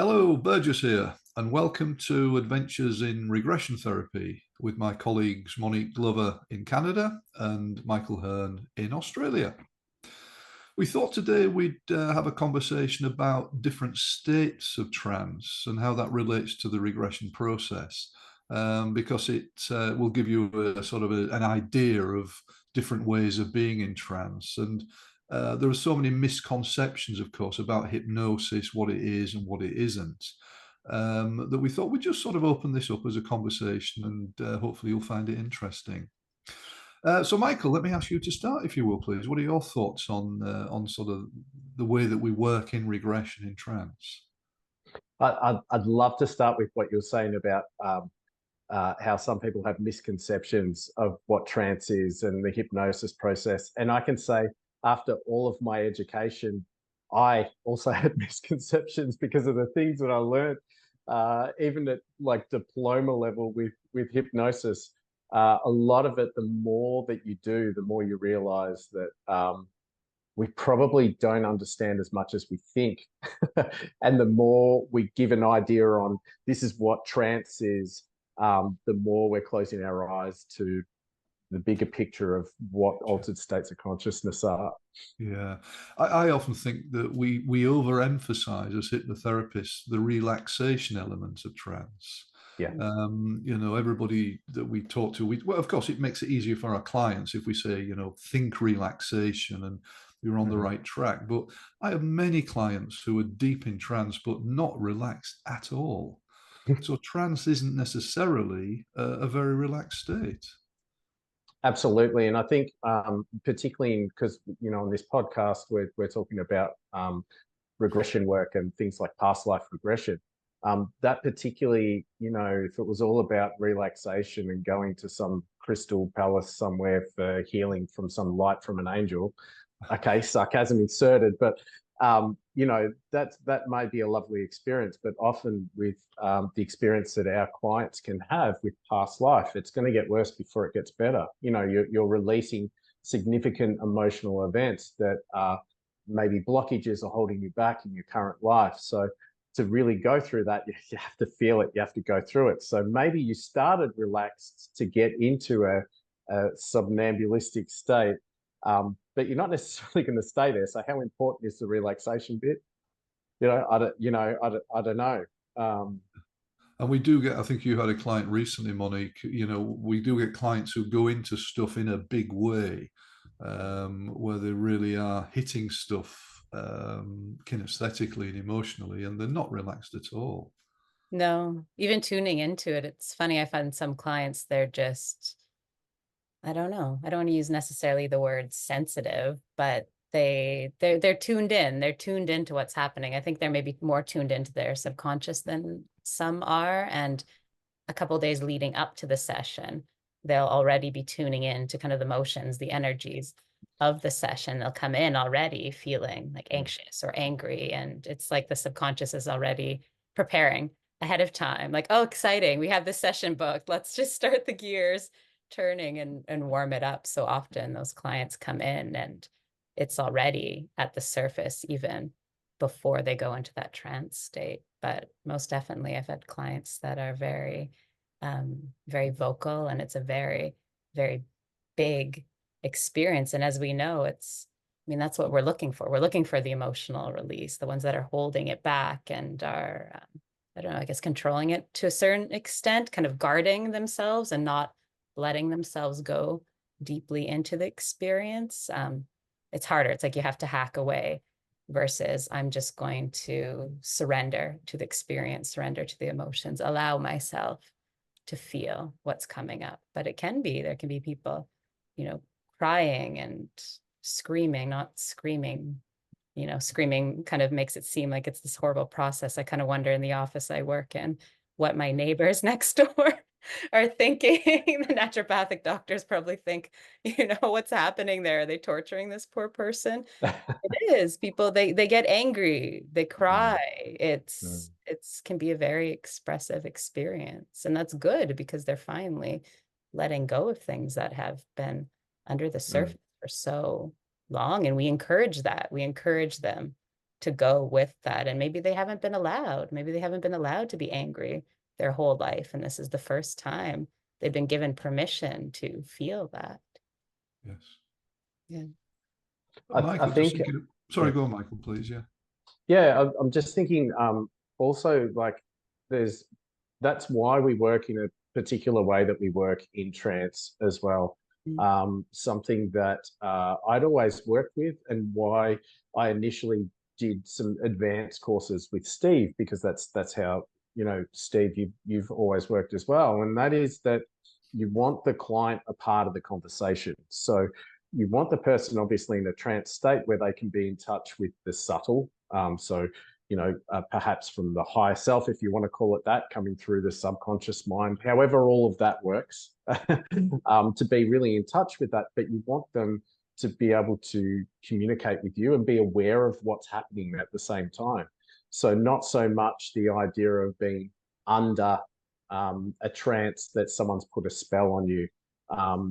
Hello, Burgess here, and welcome to Adventures in Regression Therapy with my colleagues Monique Glover in Canada and Michael Hearn in Australia. We thought today we'd have a conversation about different states of trance and how that relates to the regression process, because it will give you an idea of different ways of being in trance. And there are so many misconceptions, of course, about hypnosis, what it is and what it isn't, that we thought we'd just sort of open this up as a conversation, and hopefully you'll find it interesting. So, Michael, let me ask you to start, if you will, please. What are your thoughts on sort of the way that we work in regression in trance? I'd love to start with what you're saying about how some people have misconceptions of what trance is and the hypnosis process. And I can say, after all of my education, I also had misconceptions because of the things that I learned, even at like diploma level with hypnosis. A lot of it, the more that you do, the more you realize that we probably don't understand as much as we think. And the more we give an idea on this is what trance is, the more we're closing our eyes to the bigger picture of what altered states of consciousness are. Yeah, I often think that we overemphasize as hypnotherapists the relaxation element of trance. Yeah. Everybody that we talk to, well, of course, it makes it easier for our clients if we say, think relaxation and you're on the right track. But I have many clients who are deep in trance but not relaxed at all. So trance isn't necessarily a very relaxed state. Absolutely. And I think particularly because, on this podcast, we're talking about regression work and things like past life regression. That particularly, if it was all about relaxation and going to some crystal palace somewhere for healing from some light from an angel, okay, sarcasm inserted, but that may be a lovely experience, but often with the experience that our clients can have with past life, it's going to get worse before it gets better. You're releasing significant emotional events that maybe blockages are holding you back in your current life. So to really go through that, you have to feel it, you have to go through it. So maybe you started relaxed to get into a somnambulistic state, but you're not necessarily going to stay there. So how important is the relaxation bit? I don't know. And we do get, I think you had a client recently, Monique, we do get clients who go into stuff in a big way, where they really are hitting stuff kinesthetically and emotionally, and they're not relaxed at all. No, even tuning into it. It's funny. I find some clients, they're just, I don't know. I don't want to use necessarily the word sensitive, but they're tuned in. They're tuned into what's happening. I think they're maybe more tuned into their subconscious than some are. And a couple of days leading up to the session, they'll already be tuning in to kind of the motions, the energies of the session. They'll come in already feeling like anxious or angry. And it's like the subconscious is already preparing ahead of time. Like, oh, exciting. We have this session booked. Let's just start the gears turning and warm it up. So often those clients come in and it's already at the surface even before they go into that trance state. But most definitely I've had clients that are very, very vocal, and it's a very, very big experience. And as we know, that's what we're looking for. We're looking for the emotional release, the ones that are holding it back and are, I don't know, I guess controlling it to a certain extent, kind of guarding themselves and not letting themselves go deeply into the experience. It's harder. It's like you have to hack away versus I'm just going to surrender to the experience, surrender to the emotions, allow myself to feel what's coming up. But there can be people, crying and screaming, not screaming. Screaming kind of makes it seem like it's this horrible process. I kind of wonder in the office I work in what my neighbors next door are thinking. The naturopathic doctors probably think, what's happening there? Are they torturing this poor person? It is. People, they get angry, they cry. It's can be a very expressive experience. And that's good because they're finally letting go of things that have been under the surface for so long. And we encourage that. We encourage them to go with that. And maybe they haven't been allowed, to be angry their whole life. And this is the first time they've been given permission to feel that. Yes. Yeah. Michael, I think, sorry, yeah. go on, Michael, please. Yeah. Yeah, I'm just thinking also, like, that's why we work in a particular way that we work in trance as well. Something that I'd always worked with, and why I initially did some advanced courses with Steve, because that's how, you know, Steve, you've always worked as well. And that is that you want the client a part of the conversation. So you want the person obviously in a trance state where they can be in touch with the subtle. So, you know, perhaps from the higher self, if you want to call it that, coming through the subconscious mind, however all of that works, to be really in touch with that. But you want them to be able to communicate with you and be aware of what's happening at the same time. So not so much the idea of being under a trance that someone's put a spell on you.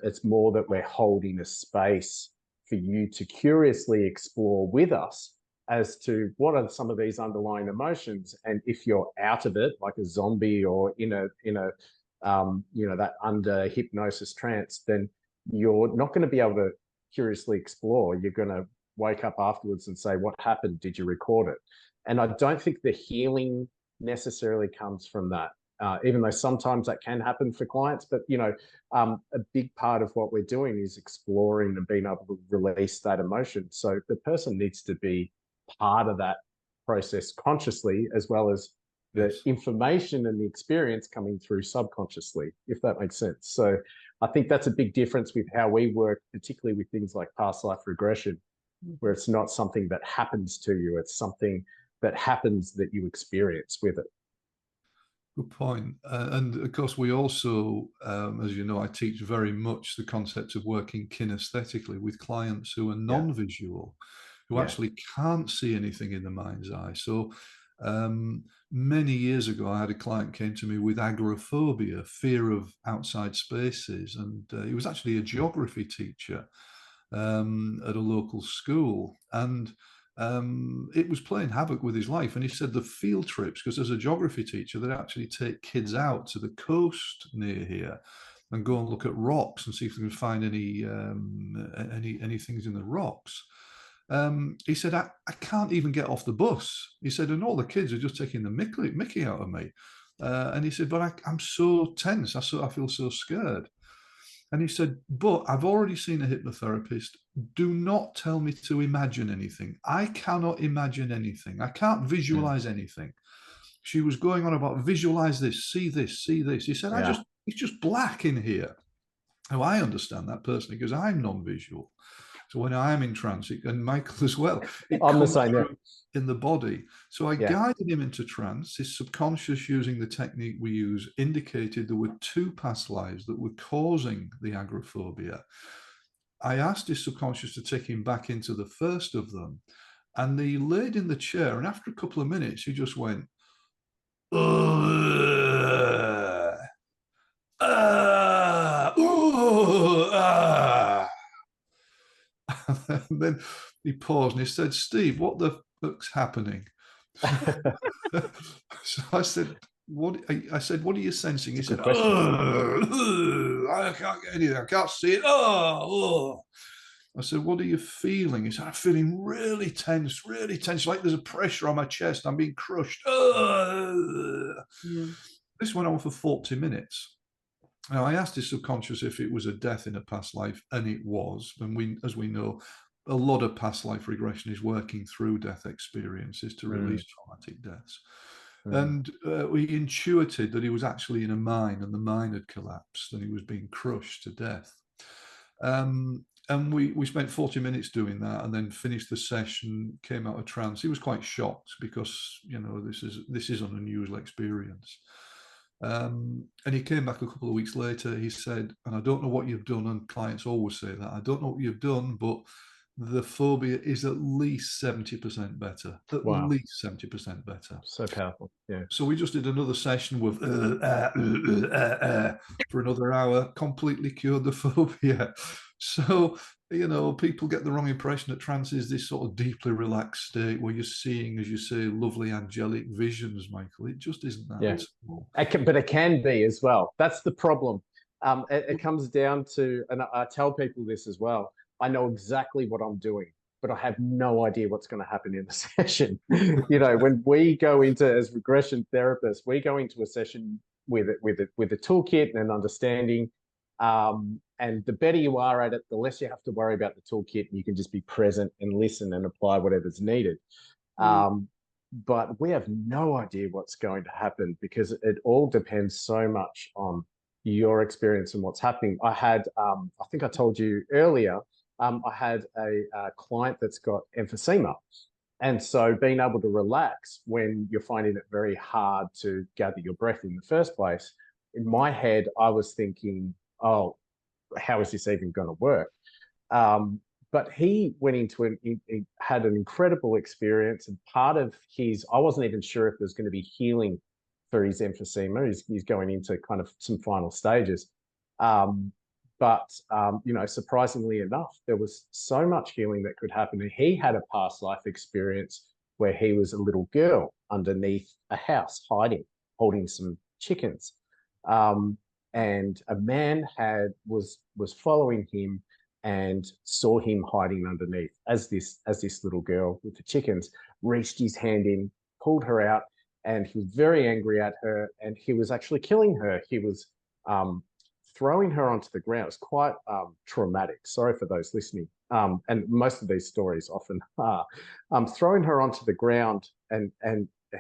It's more that we're holding a space for you to curiously explore with us as to what are some of these underlying emotions. And if you're out of it, like a zombie, or in a you know, that under hypnosis trance, then you're not going to be able to curiously explore. You're going to wake up afterwards and say, what happened? Did you record it? And I don't think the healing necessarily comes from that. Even though sometimes that can happen for clients, but, you know, a big part of what we're doing is exploring and being able to release that emotion. So the person needs to be part of that process consciously, as well as the information and the experience coming through subconsciously, if that makes sense. So I think that's a big difference with how we work, particularly with things like past life regression, where it's not something that happens to you, it's something that happens that you experience with it. Good point. And of course, we also, as you know, I teach very much the concept of working kinesthetically with clients who are non-visual, who actually can't see anything in the mind's eye. So many years ago, I had a client came to me with agoraphobia, fear of outside spaces. And he was actually a geography teacher at a local school. And it was playing havoc with his life. And he said the field trips, because as a geography teacher, they actually take kids out to the coast near here and go and look at rocks and see if they can find any things in the rocks. He said, I can't even get off the bus. He said, and all the kids are just taking the mickey out of me. And he said, but I'm so tense. I feel so scared. And he said, but I've already seen a hypnotherapist. Do not tell me to imagine anything. I cannot imagine anything. I can't visualize anything. She was going on about visualize this, see this, see this. He said, it's just black in here. Now, I understand that personally because I'm non-visual. So when I'm in trance, and Michael as well, it comes through in the body. So I guided him into trance. His subconscious, using the technique we use, indicated there were 2 past lives that were causing the agoraphobia. I asked his subconscious to take him back into the first of them, and he laid in the chair, and after a couple of minutes, he just went, and then he paused and he said, Steve, what the fuck's happening? So I said, what are you sensing? He said, I can't get anything, I can't see it. I said, what are you feeling? He said, I'm feeling really tense, like there's a pressure on my chest, I'm being crushed. This went on for 40 minutes. Now, I asked his subconscious if it was a death in a past life, and it was. And as we know, a lot of past life regression is working through death experiences to release traumatic deaths. And we intuited that he was actually in a mine, and the mine had collapsed, and he was being crushed to death. And we spent 40 minutes doing that, and then finished the session, came out of trance. He was quite shocked because, you know, this is an unusual experience. And he came back a couple of weeks later. He said, and I don't know what you've done, and clients always say that, I don't know what you've done, but the phobia is at least 70% better. At least 70% better. So powerful. Yeah. So we just did another session with for another hour, completely cured the phobia. So, you know, people get the wrong impression that trance is this sort of deeply relaxed state where you're seeing, as you say, lovely angelic visions, Michael. It just isn't that Yeah. at all. But it can be as well. That's the problem. It comes down to, and I tell people this as well, I know exactly what I'm doing, but I have no idea what's going to happen in the session. You know, when we go into, as regression therapists, we go into a session with a toolkit and an understanding. And the better you are at it, the less you have to worry about the toolkit, and you can just be present and listen and apply whatever's needed. But we have no idea what's going to happen because it all depends so much on your experience and what's happening. I had, I think I told you earlier, I had a client that's got emphysema. And so being able to relax when you're finding it very hard to gather your breath in the first place, in my head, I was thinking, oh, how is this even going to work? But he went into he had an incredible experience, and part of his, I wasn't even sure if there's going to be healing for his emphysema. He's going into kind of some final stages. You know, surprisingly enough, there was so much healing that could happen. And he had a past life experience where he was a little girl underneath a house hiding, holding some chickens. And a man was following him and saw him hiding underneath as this little girl with the chickens reached his hand in, pulled her out, and he was very angry at her, and he was actually killing her. He was throwing her onto the ground. It's quite traumatic. Sorry for those listening. And most of these stories often are. Throwing her onto the ground, and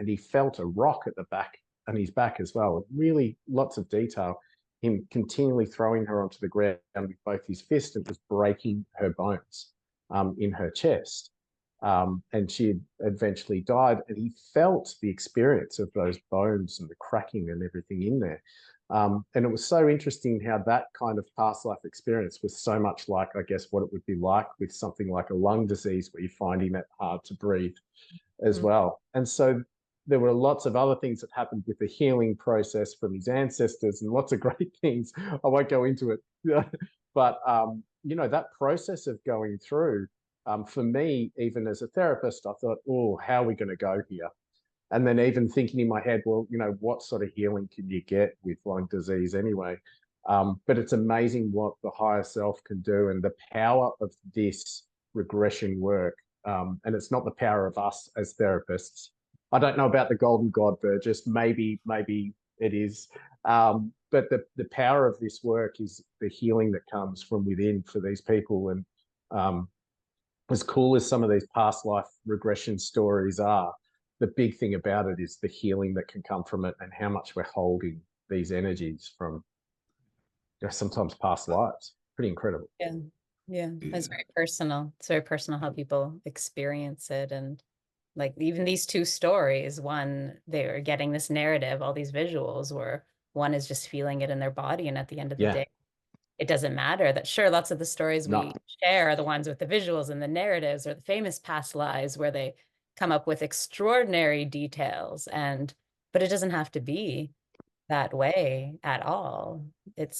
he felt a rock at the back, and his back as well. Really lots of detail. Him continually throwing her onto the ground with both his fists, and was breaking her bones in her chest. And she eventually died, and he felt the experience of those bones and the cracking and everything in there. And it was so interesting how that kind of past life experience was so much like, I guess, what it would be like with something like a lung disease where you're finding it hard to breathe as well. And so there were lots of other things that happened with the healing process from his ancestors and lots of great things. I won't go into it. But, you know, that process of going through, for me, even as a therapist, I thought, oh, how are we going to go here? And then even thinking in my head, well, you know, what sort of healing can you get with lung disease anyway? But it's amazing what the higher self can do, and the power of this regression work. And it's not the power of us as therapists. I don't know about the golden god, Burgess. Maybe it is. But the power of this work is the healing that comes from within for these people. And as cool as some of these past life regression stories are, the big thing about it is the healing that can come from it, and how much we're holding these energies from, you know, sometimes past lives. Pretty incredible. Yeah, it's very personal. It's very personal how people experience it. And like even these two stories, one, they're getting this narrative, all these visuals, where one is just feeling it in their body, and at the end of the day, it doesn't matter. That sure, lots of the stories we share are the ones with the visuals and the narratives, or the famous past lives where they come up with extraordinary details, but it doesn't have to be that way at all.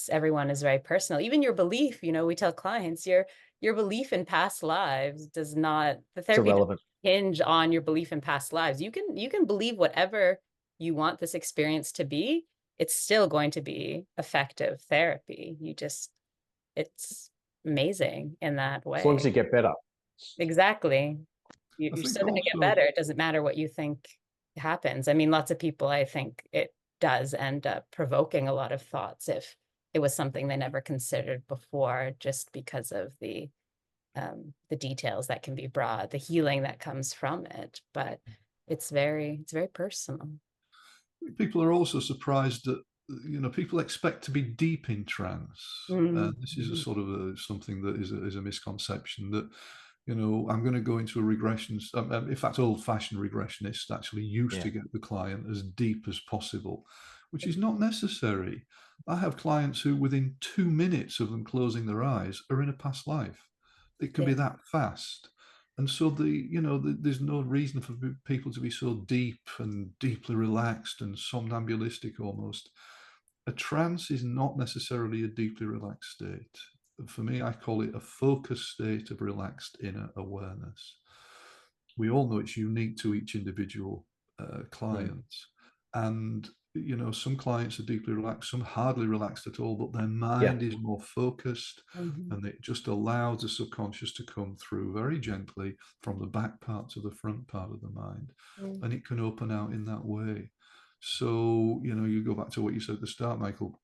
Everyone is very personal. Even your belief, you know, we tell clients your belief in past lives does not, the therapy doesn't hinge on your belief in past lives. You can believe whatever you want this experience to be. It's still going to be effective therapy. It's amazing in that way. As long as you get better. Exactly. You're still going to get better. It doesn't matter what you think happens. I mean, lots of people, I think it does end up provoking a lot of thoughts if it was something they never considered before, just because of the details that can be brought, the healing that comes from it. But it's very personal. People are also surprised that, you know, people expect to be deep in trance. This is a sort of something that is a misconception, that, you know, I'm going to go into a regression. In fact, old-fashioned regressionists actually used to get the client as deep as possible, which is not necessary. I have clients who, within 2 minutes of them closing their eyes, are in a past life. It can be that fast. And so there's no reason for people to be so deep and deeply relaxed and somnambulistic almost. A trance is not necessarily a deeply relaxed state. for me, I call it a focused state of relaxed inner awareness. We all know it's unique to each individual client. And, you know, some clients are deeply relaxed, some hardly relaxed at all, but their mind is more focused, and it just allows the subconscious to come through very gently from the back part to the front part of the mind. And it can open out in that way. So, you know, you go back to what you said at the start, Michael.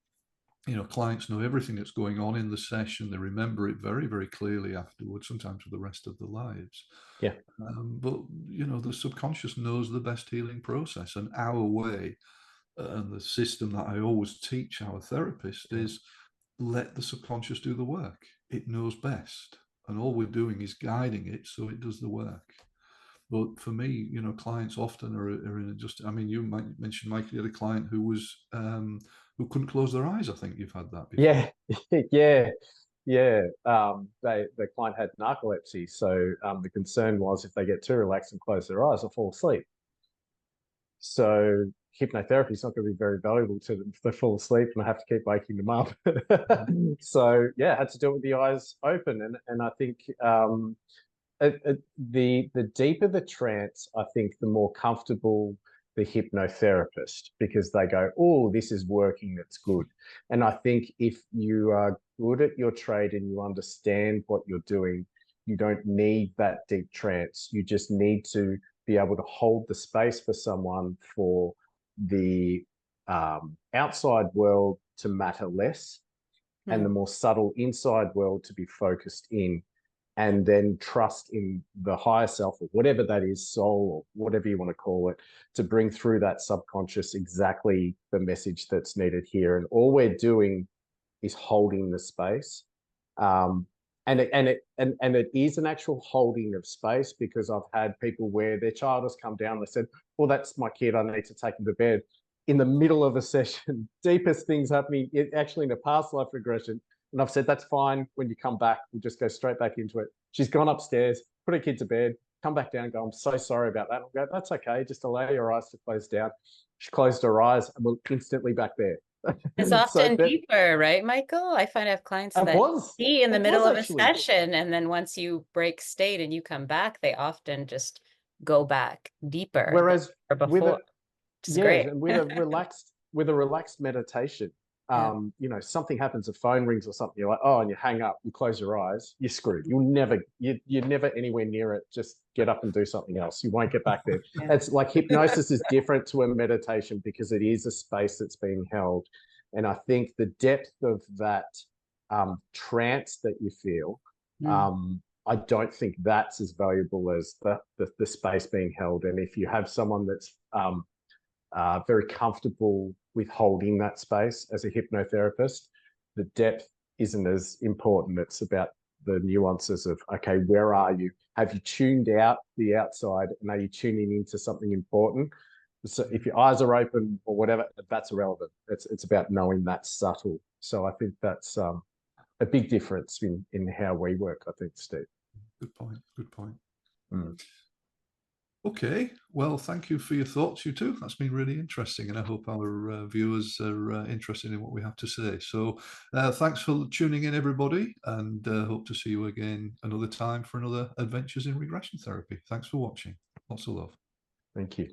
You know, clients know everything that's going on in the session. They remember it very, very clearly afterwards, sometimes for the rest of their lives. Yeah. But, you know, the subconscious knows the best healing process. And our way, and the system that I always teach our therapist is let the subconscious do the work. It knows best. And all we're doing is guiding it so it does the work. But for me, you know, clients often are in just, I mean, you might mention, Mike, you had a client who was, who couldn't close their eyes. I think you've had that before. Yeah. The client had narcolepsy. So the concern was if they get too relaxed and close their eyes, they'll fall asleep. So hypnotherapy is not going to be very valuable to them if they fall asleep and I have to keep waking them up. So yeah, I had to do it with the eyes open. And I think the deeper the trance, I think the more comfortable the hypnotherapist, because they go, oh, this is working, that's good. And I think if you are good at your trade and you understand what you're doing, you don't need that deep trance. You just need to be able to hold the space for someone for the outside world to matter less and the more subtle inside world to be focused in, and then trust in the higher self or whatever that is, soul or whatever you want to call it, to bring through that subconscious exactly the message that's needed here. And all we're doing is holding the space. And it is an actual holding of space, because I've had people where their child has come down, they said, well, that's my kid, I need to take him to bed. In the middle of a session, deepest things happening, actually in a past life regression. And I've said, that's fine. When you come back, we'll just go straight back into it. She's gone upstairs, put her kid to bed, come back down and go, I'm so sorry about that. I'll go, that's okay. Just allow your eyes to close down. She closed her eyes and we're instantly back there. It's often deeper, right, Michael? I find I have clients that see in the middle of a session, and then once you break state and you come back, they often just go back deeper. Whereas before, and with a relaxed meditation, you know, something happens, a phone rings or something, you're like, oh, and you hang up, you close your eyes, you're screwed. You're never anywhere near it. Just get up and do something else. You won't get back there. It's like hypnosis is different to a meditation because it is a space that's being held. And I think the depth of that trance that you feel, I don't think that's as valuable as the space being held. And if you have someone that's very comfortable with holding that space as a hypnotherapist, the depth isn't as important. It's about the nuances of, okay, where are you? Have you tuned out the outside and are you tuning into something important? So if your eyes are open or whatever, that's irrelevant. It's about knowing that's subtle. So I think that's a big difference in how we work, I think, Steve. Good point. Okay, well, thank you for your thoughts, you two. That's been really interesting, and I hope our viewers are interested in what we have to say. So thanks for tuning in, everybody, and hope to see you again another time for another Adventures in Regression Therapy. Thanks for watching. Lots of love. Thank you.